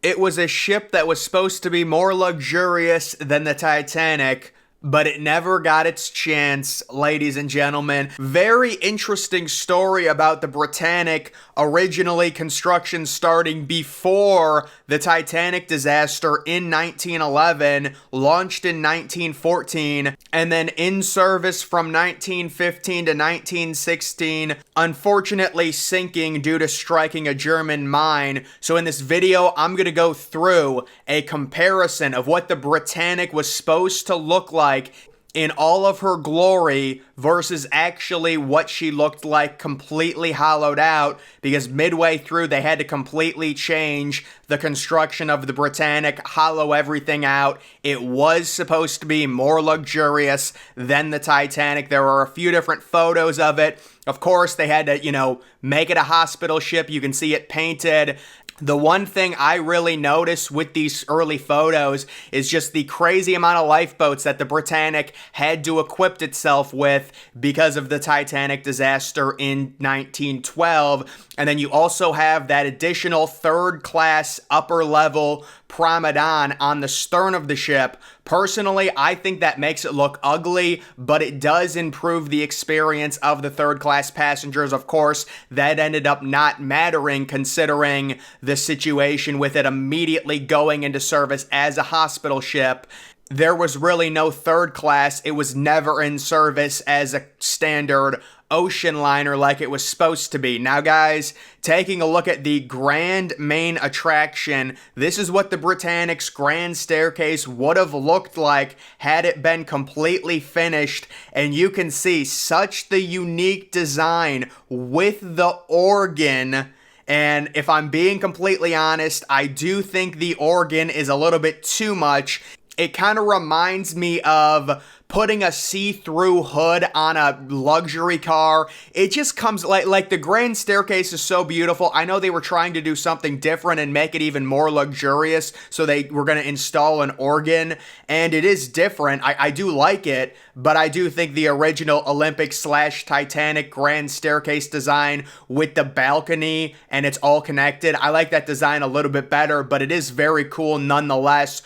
It was a ship that was supposed to be more luxurious than the Titanic, but it never got its chance, ladies and gentlemen. Very interesting story about the Britannic. Originally, construction starting before the Titanic disaster in 1911, launched in 1914, and then in service from 1915 to 1916, unfortunately sinking due to striking a German mine. So in this video, I'm going to go through a comparison of what the Britannic was supposed to look like in all of her glory versus actually what she looked like completely hollowed out, because midway through they had to completely change the construction of the Britannic, hollow everything out. It was supposed to be more luxurious than the Titanic. There are a few different photos of it. Of course, they had to, make it a hospital ship. You can see it painted. The one thing I really noticed with these early photos is just the crazy amount of lifeboats that the Britannic had to equip itself with because of the Titanic disaster in 1912. And then you also have that additional third-class upper-level promenade on the stern of the ship. Personally, I think that makes it look ugly, but it does improve the experience of the third-class passengers. Of course, that ended up not mattering considering the situation with it immediately going into service as a hospital ship. There was really no third class. It was never in service as a standard ocean liner like it was supposed to be. Now, guys, taking a look at the grand main attraction, this is what the Britannic's grand staircase would have looked like had it been completely finished. And you can see such the unique design with the organ. And if I'm being completely honest, I do think the organ is a little bit too much. It kind of reminds me of putting a see-through hood on a luxury car. It just comes like the grand staircase is so beautiful. I know they were trying to do something different and make it even more luxurious, so they were going to install an organ, and it is different. I do like it, but I do think the original Olympic/Titanic grand staircase design with the balcony and it's all connected, I like that design a little bit better, but it is very cool nonetheless.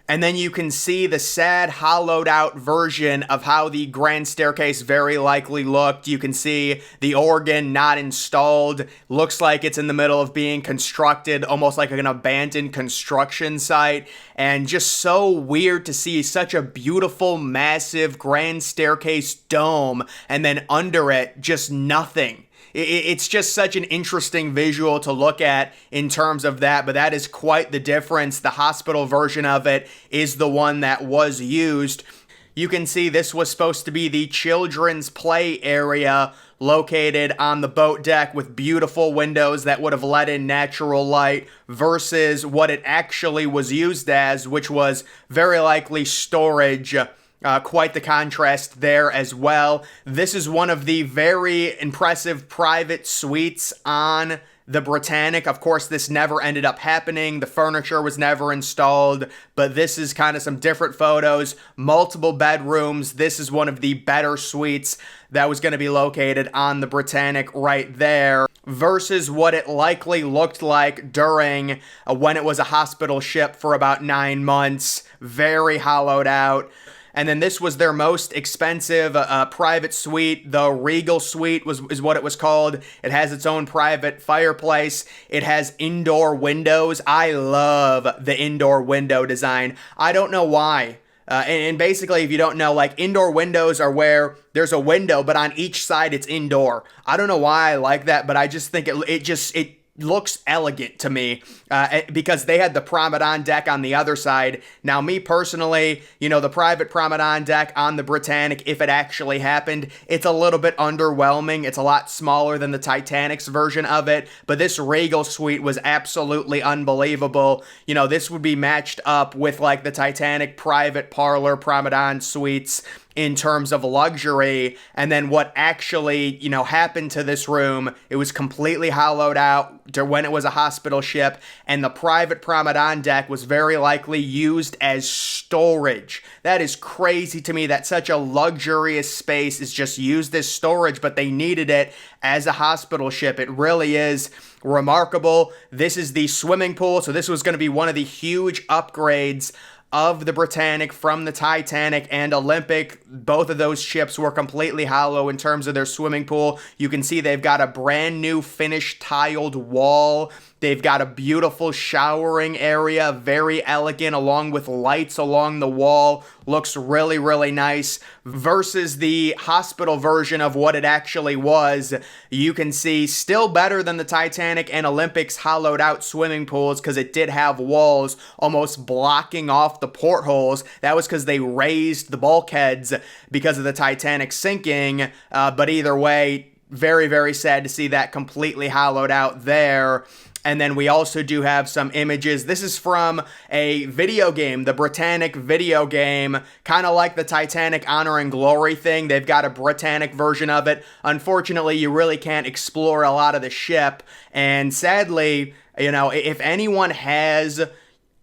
And then you can see the sad, hollowed-out version of how the grand staircase very likely looked. You can see the organ not installed. Looks like it's in the middle of being constructed, almost like an abandoned construction site. And just so weird to see such a beautiful, massive grand staircase dome, and then under it, just nothing. It's just such an interesting visual to look at in terms of that, but that is quite the difference. The hospital version of it is the one that was used. You can see this was supposed to be the children's play area located on the boat deck with beautiful windows that would have let in natural light versus what it actually was used as, which was very likely storage. Quite the contrast there as well. This is one of the very impressive private suites on the Britannic. Of course, this never ended up happening. The furniture was never installed, but this is kind of some different photos. Multiple bedrooms. This is one of the better suites that was going to be located on the Britannic right there versus what it likely looked like during when it was a hospital ship for about 9 months. Very hollowed out. And then this was their most expensive private suite. The Regal Suite is what it was called. It has its own private fireplace. It has indoor windows. I love the indoor window design. I don't know why. And basically, if you don't know, like indoor windows are where there's a window, but on each side it's indoor. I don't know why I like that, but I just think it looks elegant to me because they had the promenade deck on the other side. Now, me personally, the private promenade deck on the Britannic, if it actually happened, it's a little bit underwhelming. It's a lot smaller than the Titanic's version of it, but this Regal Suite was absolutely unbelievable. This would be matched up with like the Titanic private parlor promenade suites. in terms of luxury. And then what actually, happened to this room, it was completely hollowed out to when it was a hospital ship, and the private Promenade deck was very likely used as storage. That is crazy to me that such a luxurious space is just used as storage, but they needed it as a hospital ship. It really is remarkable. This is the swimming pool, so this was going to be one of the huge upgrades of the Britannic from the Titanic and Olympic. Both of those ships were completely hollow in terms of their swimming pool. You can see they've got a brand new finished tiled wall. They've got a beautiful showering area, very elegant, along with lights along the wall. Looks really, really nice. Versus the hospital version of what it actually was, you can see still better than the Titanic and Olympic's hollowed out swimming pools, because it did have walls almost blocking off the portholes. That was because they raised the bulkheads because of the Titanic sinking. But either way, very, very sad to see that completely hollowed out there. And then we also do have some images. This is from a video game, the Britannic video game, kind of like the Titanic Honor and Glory thing. They've got a Britannic version of it. Unfortunately, you really can't explore a lot of the ship. And sadly, if anyone has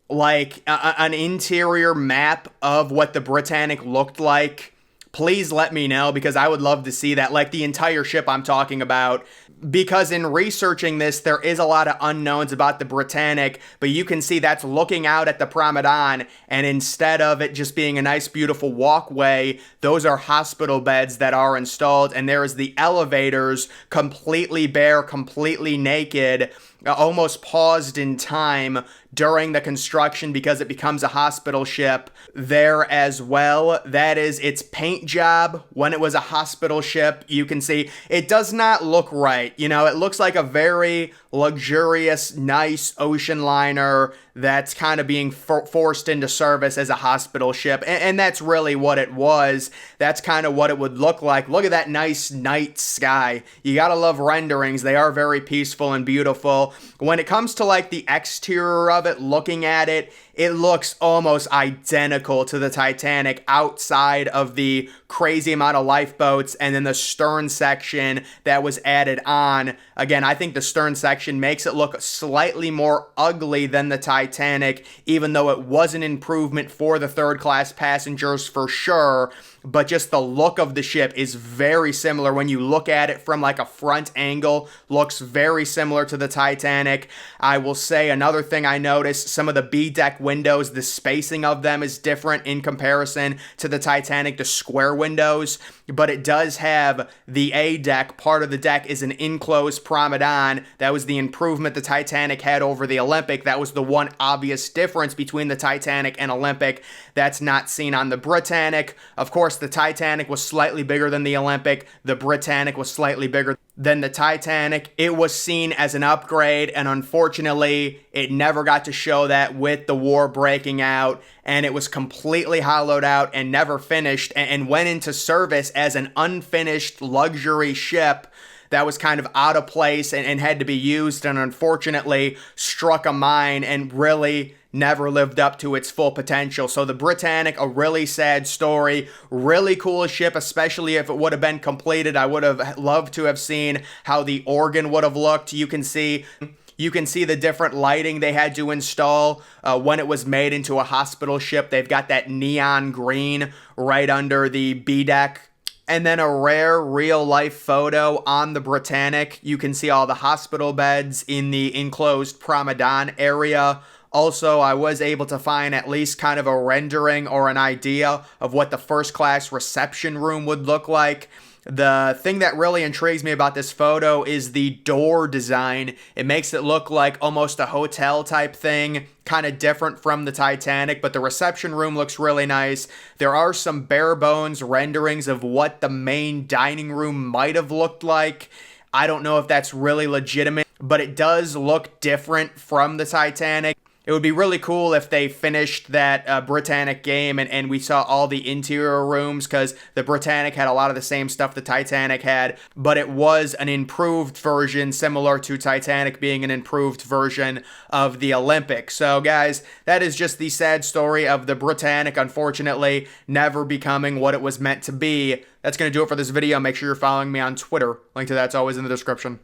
like an interior map of what the Britannic looked like, please let me know, because I would love to see that, like the entire ship I'm talking about. Because in researching this, there is a lot of unknowns about the Britannic, but you can see that's looking out at the Promenade, and instead of it just being a nice, beautiful walkway, those are hospital beds that are installed, and there is the elevators completely bare, completely naked, almost paused in time during the construction because it becomes a hospital ship there as well. That is its paint job when it was a hospital ship. You can see it does not look right. It looks like a very luxurious, nice ocean liner that's kind of being forced into service as a hospital ship. And that's really what it was. That's kind of what it would look like. Look at that nice night sky. You gotta love renderings. They are very peaceful and beautiful. When it comes to like the exterior of it, looking at it, it looks almost identical to the Titanic outside of the crazy amount of lifeboats and then the stern section that was added on. Again, I think the stern section makes it look slightly more ugly than the Titanic, even though it was an improvement for the third class passengers for sure. But just the look of the ship is very similar when you look at it from like a front angle. Looks very similar to the Titanic. I will say another thing I noticed, some of the B deck windows, the spacing of them is different in comparison to the Titanic, the square windows. But it does have the A deck. Part of the deck is an enclosed promenade. That was the improvement the Titanic had over the Olympic. That was the one obvious difference between the Titanic and Olympic that's not seen on the Britannic. Of course, the Titanic was slightly bigger than the Olympic. The Britannic was slightly bigger than the Titanic. It was seen as an upgrade, and unfortunately, it never got to show that with the war breaking out, and it was completely hollowed out and never finished, and went into service as an unfinished luxury ship that was kind of out of place and had to be used, and unfortunately struck a mine and really never lived up to its full potential. So the Britannic, a really sad story, really cool ship, especially if it would have been completed. I would have loved to have seen how the organ would have looked. You can see the different lighting they had to install when it was made into a hospital ship. They've got that neon green right under the B deck. And then a rare real-life photo on the Britannic. You can see all the hospital beds in the enclosed promenade area. Also, I was able to find at least kind of a rendering or an idea of what the first-class reception room would look like. The thing that really intrigues me about this photo is the door design. It makes it look like almost a hotel type thing, kind of different from the Titanic, but the reception room looks really nice. There are some bare bones renderings of what the main dining room might have looked like. I don't know if that's really legitimate, but it does look different from the Titanic. It would be really cool if they finished that Britannic game and we saw all the interior rooms, because the Britannic had a lot of the same stuff the Titanic had, but it was an improved version, similar to Titanic being an improved version of the Olympic. So guys, that is just the sad story of the Britannic, unfortunately, never becoming what it was meant to be. That's going to do it for this video. Make sure you're following me on Twitter. Link to that's always in the description.